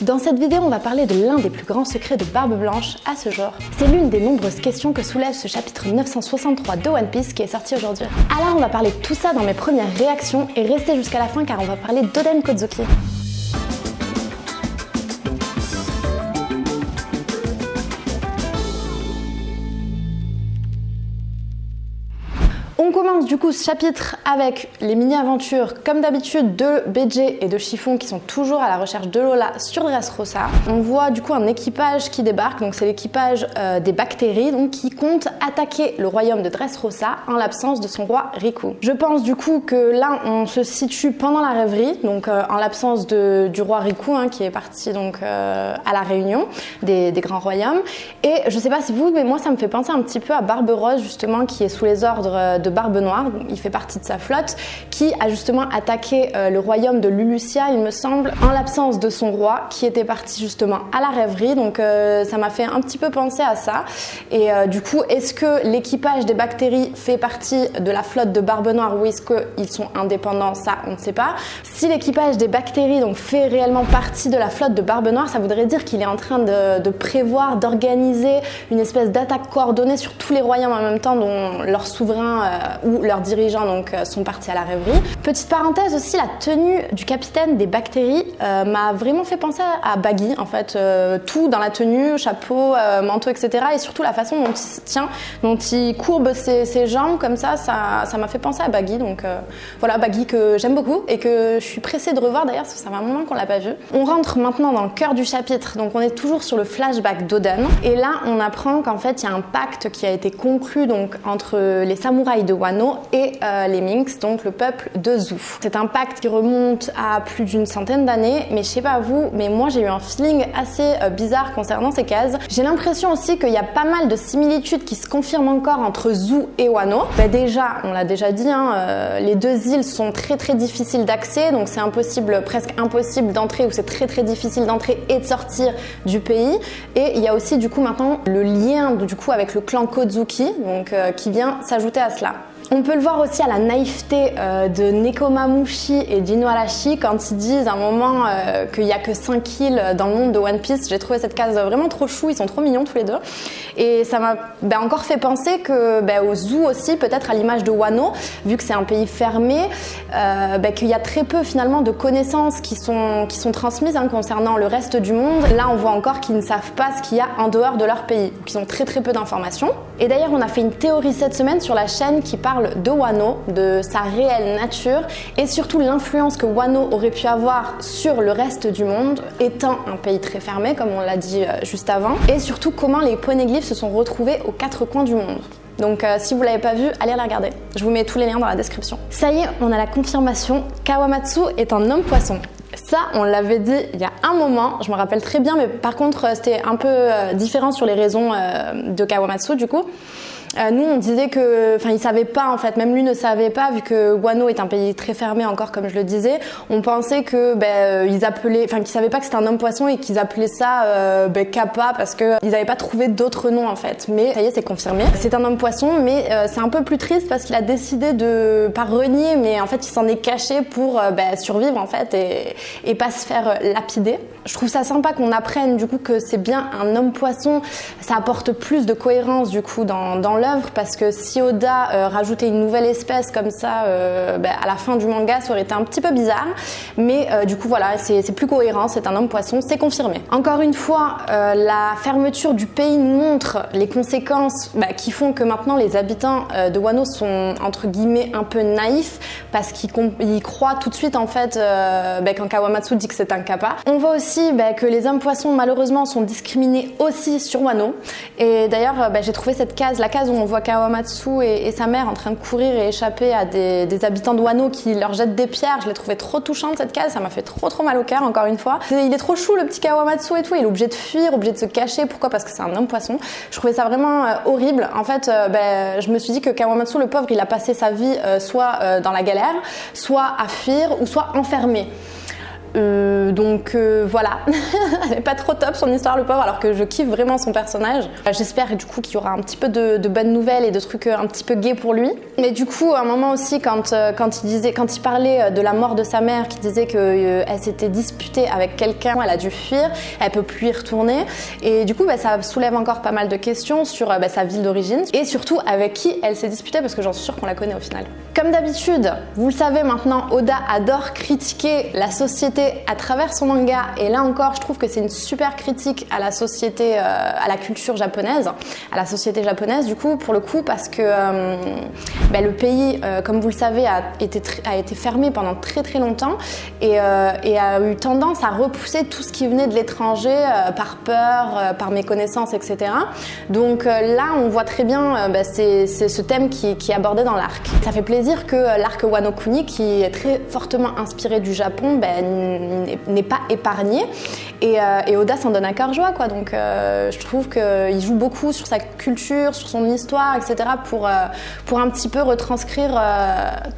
Dans cette vidéo, on va parler de l'un des plus grands secrets de Barbe Blanche à ce jour. C'est l'une des nombreuses questions que soulève ce chapitre 963 de One Piece qui est sorti aujourd'hui. Alors on va parler de tout ça dans mes premières réactions et restez jusqu'à la fin car on va parler d'Oden Kozuki. On commence du coup ce chapitre avec les mini-aventures comme d'habitude de BJ et de Chiffon qui sont toujours à la recherche de Lola sur Dressrosa. On voit du coup un équipage qui débarque, donc c'est l'équipage des bactéries donc, qui compte attaquer le royaume de Dressrosa en l'absence de son roi Riku. Je pense du coup que là on se situe pendant la rêverie, donc en l'absence du roi Riku qui est parti donc à la réunion des grands royaumes. Et je sais pas si vous, mais moi ça me fait penser un petit peu à Barbe Rose justement qui est sous les ordres de Barbe Noire, il fait partie de sa flotte, qui a justement attaqué le royaume de Lulusia, il me semble, en l'absence de son roi, qui était parti justement à la rêverie. Donc ça m'a fait un petit peu penser à ça. Et du coup, est-ce que l'équipage des bactéries fait partie de la flotte de Barbe Noire ou est-ce qu'ils sont indépendants? Ça, on ne sait pas. Si l'équipage des bactéries donc fait réellement partie de la flotte de Barbe Noire, ça voudrait dire qu'il est en train de prévoir, d'organiser une espèce d'attaque coordonnée sur tous les royaumes en même temps dont leurs souverains où leurs dirigeants donc, sont partis à la rêverie. Petite parenthèse aussi, la tenue du capitaine des bactéries m'a vraiment fait penser à Baggy en fait. Tout dans la tenue, chapeau, manteau, etc. Et surtout la façon dont il se tient, dont il courbe ses jambes comme ça m'a fait penser à Baggy. Donc voilà, Baggy que j'aime beaucoup et que je suis pressée de revoir d'ailleurs parce que ça fait un moment qu'on l'a pas vu. On rentre maintenant dans le cœur du chapitre, donc on est toujours sur le flashback d'Oden. Et là on apprend qu'en fait il y a un pacte qui a été conclu donc entre les samouraïs de Wano et les Minks, donc le peuple de Zou. C'est un pacte qui remonte à plus d'une centaine d'années, mais je sais pas vous, mais moi j'ai eu un feeling assez bizarre concernant ces cases. J'ai l'impression aussi qu'il y a pas mal de similitudes qui se confirment encore entre Zou et Wano. Déjà, on l'a déjà dit, les deux îles sont très difficiles d'accès, donc c'est impossible, presque impossible d'entrer ou c'est très difficile d'entrer et de sortir du pays. Et il y a aussi du coup maintenant le lien du coup avec le clan Kozuki, donc qui vient s'ajouter à cela. On peut le voir aussi à la naïveté de Nekomamushi et d'Inuarashi quand ils disent à un moment qu'il n'y a que 5 îles dans le monde de One Piece. J'ai trouvé cette case vraiment trop chou, ils sont trop mignons tous les deux. Et ça m'a encore fait penser que au Zou aussi, peut-être à l'image de Wano, vu que c'est un pays fermé, qu'il y a très peu finalement de connaissances qui sont transmises concernant le reste du monde. Là on voit encore qu'ils ne savent pas ce qu'il y a en dehors de leur pays, qu'ils ont très peu d'informations. Et d'ailleurs on a fait une théorie cette semaine sur la chaîne qui parle de Wano, de sa réelle nature et surtout l'influence que Wano aurait pu avoir sur le reste du monde, étant un pays très fermé comme on l'a dit juste avant, et surtout comment les poneglyphes se sont retrouvés aux 4 coins du monde. Donc si vous l'avez pas vu, allez la regarder. Je vous mets tous les liens dans la description. Ça y est, on a la confirmation, Kawamatsu est un homme poisson. Ça, on l'avait dit il y a un moment, je me rappelle très bien, mais par contre c'était un peu différent sur les raisons de Kawamatsu du coup. Nous on disait que, ils savaient pas en fait, même lui ne savait pas vu que Wano est un pays très fermé encore comme je le disais. On pensait que qu'ils savaient pas que c'était un homme poisson et qu'ils appelaient ça Kappa parce que ils avaient pas trouvé d'autres noms en fait. Mais ça y est, c'est confirmé. C'est un homme poisson, mais c'est un peu plus triste parce qu'il a décidé de pas renier, mais en fait il s'en est caché pour survivre en fait et pas se faire lapider. Je trouve ça sympa qu'on apprenne du coup que c'est bien un homme poisson. Ça apporte plus de cohérence du coup dans l'œuvre parce que si Oda rajoutait une nouvelle espèce comme ça à la fin du manga, ça aurait été un petit peu bizarre. Mais du coup voilà, c'est plus cohérent, c'est un homme poisson, c'est confirmé. Encore une fois, la fermeture du pays nous montre les conséquences qui font que maintenant les habitants de Wano sont entre guillemets un peu naïfs parce qu'ils croient tout de suite en fait quand Kawamatsu dit que c'est un kappa. On voit aussi que les hommes poissons malheureusement sont discriminés aussi sur Wano. Et d'ailleurs j'ai trouvé la case où on voit Kawamatsu et sa mère en train de courir et échapper à des habitants de Wano qui leur jettent des pierres. Je l'ai trouvé trop touchante cette case, ça m'a fait trop mal au cœur encore une fois. Il est trop chou le petit Kawamatsu et tout, il est obligé de fuir, obligé de se cacher. Pourquoi? Parce que c'est un homme poisson. Je trouvais ça vraiment horrible. En fait, je me suis dit que Kawamatsu le pauvre, il a passé sa vie soit dans la galère, soit à fuir ou soit enfermé. Voilà, elle n'est pas trop top son histoire, le pauvre, alors que je kiffe vraiment son personnage. J'espère du coup qu'il y aura un petit peu de bonnes nouvelles et de trucs un petit peu gays pour lui. Mais du coup, à un moment aussi, quand il parlait de la mort de sa mère, qui disait qu'elle s'était disputée avec quelqu'un, elle a dû fuir, elle peut plus y retourner. Et du coup, ça soulève encore pas mal de questions sur sa ville d'origine et surtout avec qui elle s'est disputée, parce que j'en suis sûre qu'on la connaît au final. Comme d'habitude, vous le savez maintenant, Oda adore critiquer la société à travers son manga, et là encore je trouve que c'est une super critique à la société, à la culture japonaise, à la société japonaise du coup, pour le coup, parce que le pays, comme vous le savez, a été fermé pendant très très longtemps et a eu tendance à repousser tout ce qui venait de l'étranger par peur, par méconnaissance, etc. Donc là on voit très bien c'est ce thème qui est abordé dans l'arc. Ça fait plaisir que l'arc Wano Kuni, qui est très fortement inspiré du Japon, n'est pas épargné, et Oda s'en donne à cœur joie, quoi. Donc je trouve qu'il joue beaucoup sur sa culture, sur son histoire, etc. pour un petit peu retranscrire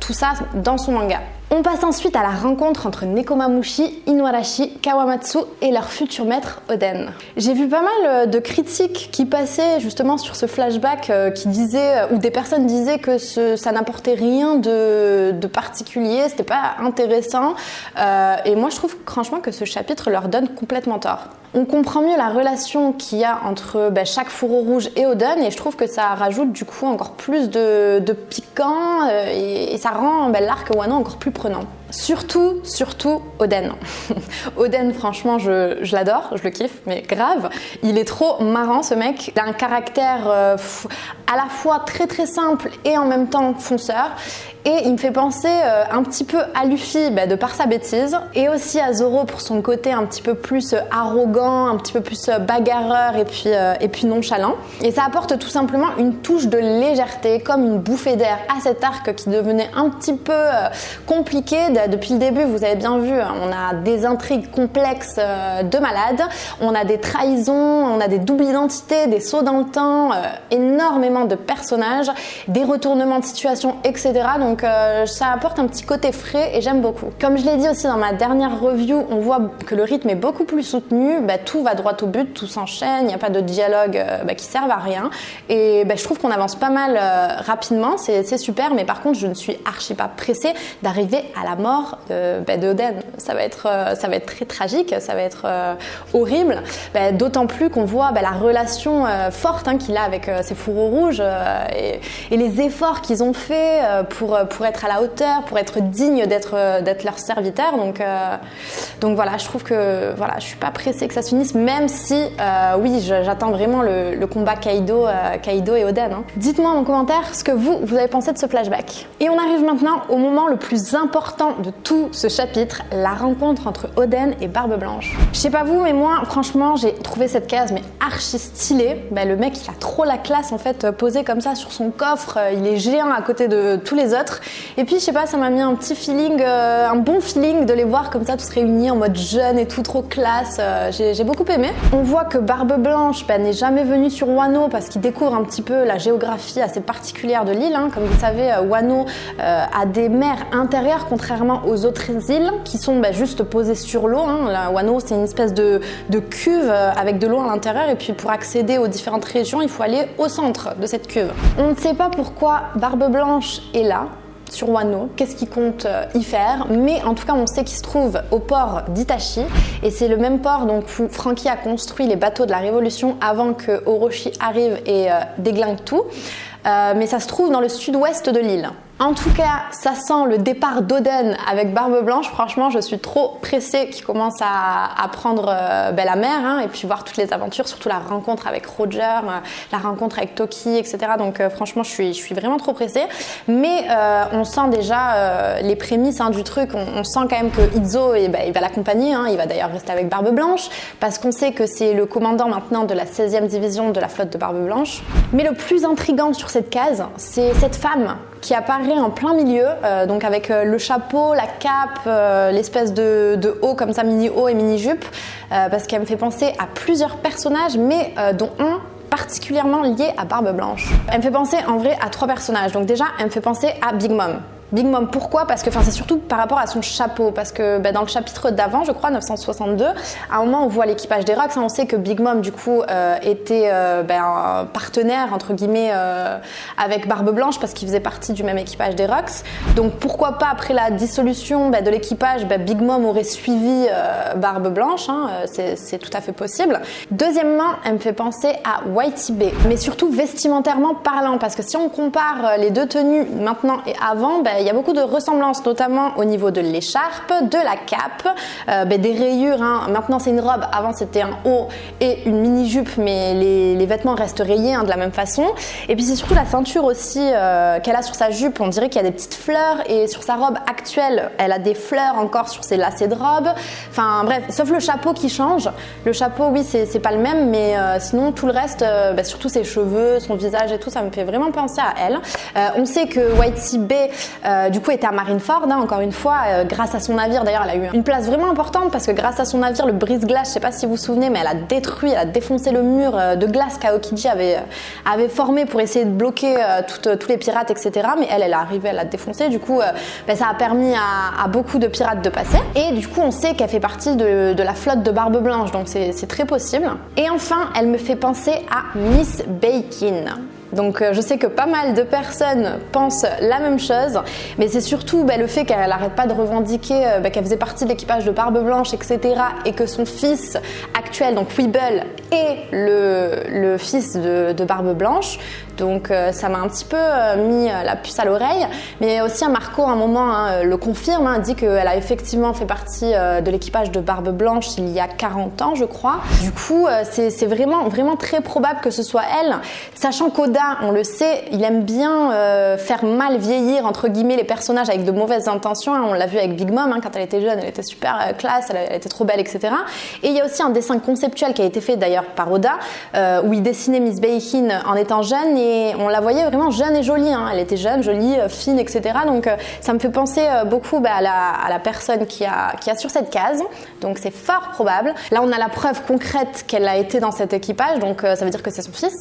tout ça dans son manga. On passe ensuite à la rencontre entre Nekomamushi, Inuarashi, Kawamatsu et leur futur maître Oden. J'ai vu pas mal de critiques qui passaient justement sur ce flashback qui disaient, ou des personnes disaient que ça n'apportait rien de particulier, c'était pas intéressant, et moi je trouve franchement que ce chapitre leur donne complètement tort. On comprend mieux la relation qu'il y a entre chaque fourreau rouge et Oden, et je trouve que ça rajoute du coup encore plus de piquant, et ça rend l'arc Wano encore plus prenant. Surtout Oden. Oden, franchement, je l'adore, je le kiffe, mais grave. Il est trop marrant, ce mec. Il a un caractère à la fois très très simple et en même temps fonceur. Et il me fait penser un petit peu à Luffy de par sa bêtise, et aussi à Zoro pour son côté un petit peu plus arrogant, un petit peu plus bagarreur et puis nonchalant. Et ça apporte tout simplement une touche de légèreté, comme une bouffée d'air à cet arc qui devenait un petit peu compliqué. Depuis le début, vous avez bien vu, on a des intrigues complexes de malades, on a des trahisons, on a des doubles identités, des sauts dans le temps, énormément de personnages, des retournements de situation, etc. Donc ça apporte un petit côté frais et j'aime beaucoup. Comme je l'ai dit aussi dans ma dernière review, on voit que le rythme est beaucoup plus soutenu, tout va droit au but, tout s'enchaîne, il n'y a pas de dialogue qui servent à rien, et je trouve qu'on avance pas mal rapidement, c'est super, mais par contre je ne suis archi pas pressée d'arriver à la mort de Oden. Ça va être très tragique, ça va être horrible, d'autant plus qu'on voit la relation forte qu'il a avec ses fourreaux rouges, et les efforts qu'ils ont fait pour être à la hauteur, pour être digne d'être leur serviteur. Donc voilà, je trouve que je suis pas pressée que ça se finisse, même si oui, j'attends vraiment le combat Kaido et Oden. Dites-moi en commentaire ce que vous avez pensé de ce flashback. Et on arrive maintenant au moment le plus important de tout ce chapitre, la rencontre entre Oden et Barbe Blanche. Je sais pas vous, mais moi franchement j'ai trouvé cette case archi stylée. Le mec il a trop la classe en fait, posé comme ça sur son coffre, il est géant à côté de tous les autres, et puis je sais pas, ça m'a mis un petit feeling, un bon feeling de les voir comme ça tous réunis en mode jeune et tout, trop classe. J'ai beaucoup aimé. On voit que Barbe Blanche n'est jamais venue sur Wano parce qu'il découvre un petit peu la géographie assez particulière de l'île. Comme vous savez, Wano a des mers intérieures contrairement aux autres îles qui sont juste posées sur l'eau. Wano c'est une espèce de cuve avec de l'eau à l'intérieur, et puis pour accéder aux différentes régions il faut aller au centre de cette cuve. On ne sait pas pourquoi Barbe Blanche est là sur Wano, qu'est-ce qu'il compte y faire, mais en tout cas on sait qu'il se trouve au port d'Itachi, et c'est le même port donc où Franky a construit les bateaux de la Révolution avant que Orochi arrive et déglingue tout, mais ça se trouve dans le sud-ouest de l'île. En tout cas, ça sent le départ d'Oden avec Barbe Blanche. Franchement, je suis trop pressée qu'il commence à prendre la mer, et puis voir toutes les aventures, surtout la rencontre avec Roger, la rencontre avec Toki, etc. Donc franchement, je suis vraiment trop pressée. Mais on sent déjà les prémices du truc. On sent quand même que Izo, il va l'accompagner. Il va d'ailleurs rester avec Barbe Blanche parce qu'on sait que c'est le commandant maintenant de la 16e division de la flotte de Barbe Blanche. Mais le plus intriguant sur cette case, c'est cette femme qui apparaît en plein milieu, donc avec le chapeau, la cape, l'espèce de haut comme ça, mini haut et mini jupe, parce qu'elle me fait penser à plusieurs personnages, mais dont un particulièrement lié à Barbe Blanche. Elle me fait penser en vrai à 3 personnages. Donc déjà, elle me fait penser à Big Mom. Big Mom, pourquoi? Parce que c'est surtout par rapport à son chapeau, parce que dans le chapitre d'avant, je crois 962, à un moment on voit l'équipage des Rox, on sait que Big Mom du coup était un partenaire entre guillemets avec Barbe Blanche parce qu'il faisait partie du même équipage des Rox. Donc pourquoi pas après la dissolution de l'équipage, Big Mom aurait suivi Barbe Blanche, hein, c'est tout à fait possible. Deuxièmement, elle me fait penser à Whitey Bay, mais surtout vestimentairement parlant, parce que si on compare les deux tenues maintenant et avant, il y a beaucoup de ressemblances, notamment au niveau de l'écharpe, de la cape, des rayures, hein. Maintenant c'est une robe, avant c'était un haut et une mini-jupe, mais les vêtements restent rayés de la même façon. Et puis c'est surtout la ceinture aussi qu'elle a sur sa jupe, on dirait qu'il y a des petites fleurs, et sur sa robe actuelle, elle a des fleurs encore sur ses lacets de robe. Enfin bref, sauf le chapeau qui change. Le chapeau, oui, c'est pas le même, mais sinon tout le reste, surtout ses cheveux, son visage et tout, ça me fait vraiment penser à elle. On sait que Whitey Bay du coup était à Marineford, hein, encore une fois, grâce à son navire. D'ailleurs elle a eu une place vraiment importante parce que grâce à son navire, le brise-glace, je sais pas si vous vous souvenez, mais elle a défoncé le mur de glace qu'Aokiji avait formé pour essayer de bloquer tous les pirates, etc. Mais elle est arrivée, elle l'a défoncé, du coup ça a permis à beaucoup de pirates de passer, et du coup on sait qu'elle fait partie de la flotte de Barbe Blanche, donc c'est très possible. Et enfin elle me fait penser à Miss Bacon. Donc je sais que pas mal de personnes pensent la même chose, mais c'est surtout le fait qu'elle n'arrête pas de revendiquer qu'elle faisait partie de l'équipage de Barbe Blanche, etc. et que son fils actuel, donc Weeble, est le fils de Barbe Blanche. Donc ça m'a un petit peu mis la puce à l'oreille, mais aussi Marco à un moment le confirme, hein, dit qu'elle a effectivement fait partie de l'équipage de Barbe Blanche il y a 40 ans je crois. Du coup c'est vraiment très probable que ce soit elle, sachant qu'Oda, on le sait, il aime bien faire mal vieillir entre guillemets les personnages avec de mauvaises intentions, hein. On l'a vu avec Big Mom, hein, quand elle était jeune, elle était super classe, elle était trop belle, etc. Et il y a aussi un dessin conceptuel qui a été fait d'ailleurs par Oda, où il dessinait Miss Bacon en étant jeune, et on la voyait vraiment jeune et jolie, hein. Elle était jeune, jolie, fine, etc. Donc ça me fait penser beaucoup à la personne qui a sur cette case, donc c'est fort probable. Là on a la preuve concrète qu'elle a été dans cet équipage, donc ça veut dire que c'est son fils.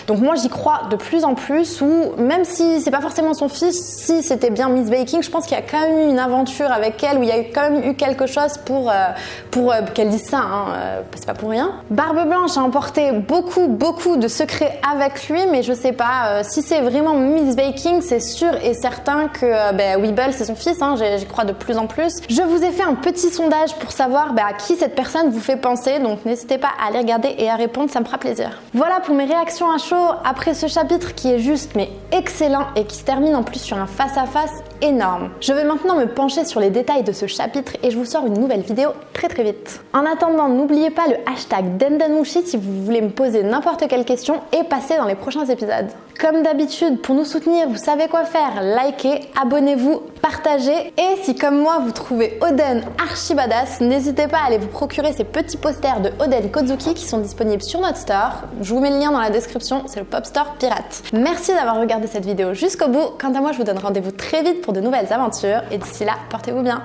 Donc moi j'y crois de plus en plus, ou même si c'est pas forcément son fils, si c'était bien Miss Bacon, je pense qu'il y a quand même eu une aventure avec elle, où il y a quand même eu quelque chose pour qu'elle dise ça, hein. C'est pas pour rien. Barbe Blanche a emporté beaucoup de secrets avec lui, mais je sais pas, si c'est vraiment Miss Bacon, c'est sûr et certain que Weeble c'est son fils, hein. J'y crois de plus en plus. Je vous ai fait un petit sondage pour savoir à qui cette personne vous fait penser, donc n'hésitez pas à aller regarder et à répondre, ça me fera plaisir. Voilà pour mes réactions à chaud après ce chapitre qui est juste mais excellent et qui se termine en plus sur un face-à-face énorme. Je vais maintenant me pencher sur les détails de ce chapitre et je vous sors une nouvelle vidéo très vite. En attendant, n'oubliez pas le hashtag Dendenmushi si vous voulez me poser n'importe quelle question et passer dans les prochains épisodes. Comme d'habitude, pour nous soutenir, vous savez quoi faire, likez, abonnez-vous, partagez, et si comme moi vous trouvez Oden archi badass, n'hésitez pas à aller vous procurer ces petits posters de Oden Kozuki qui sont disponibles sur notre store. Je vous mets le lien dans la description, c'est le Pop Store Pirate. Merci d'avoir regardé cette vidéo jusqu'au bout. Quant à moi, je vous donne rendez-vous très vite pour de nouvelles aventures, et d'ici là, portez-vous bien.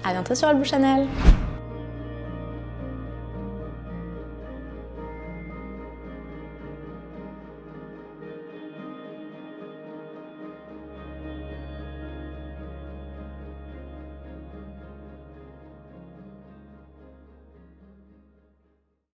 À bientôt sur Albu Channel.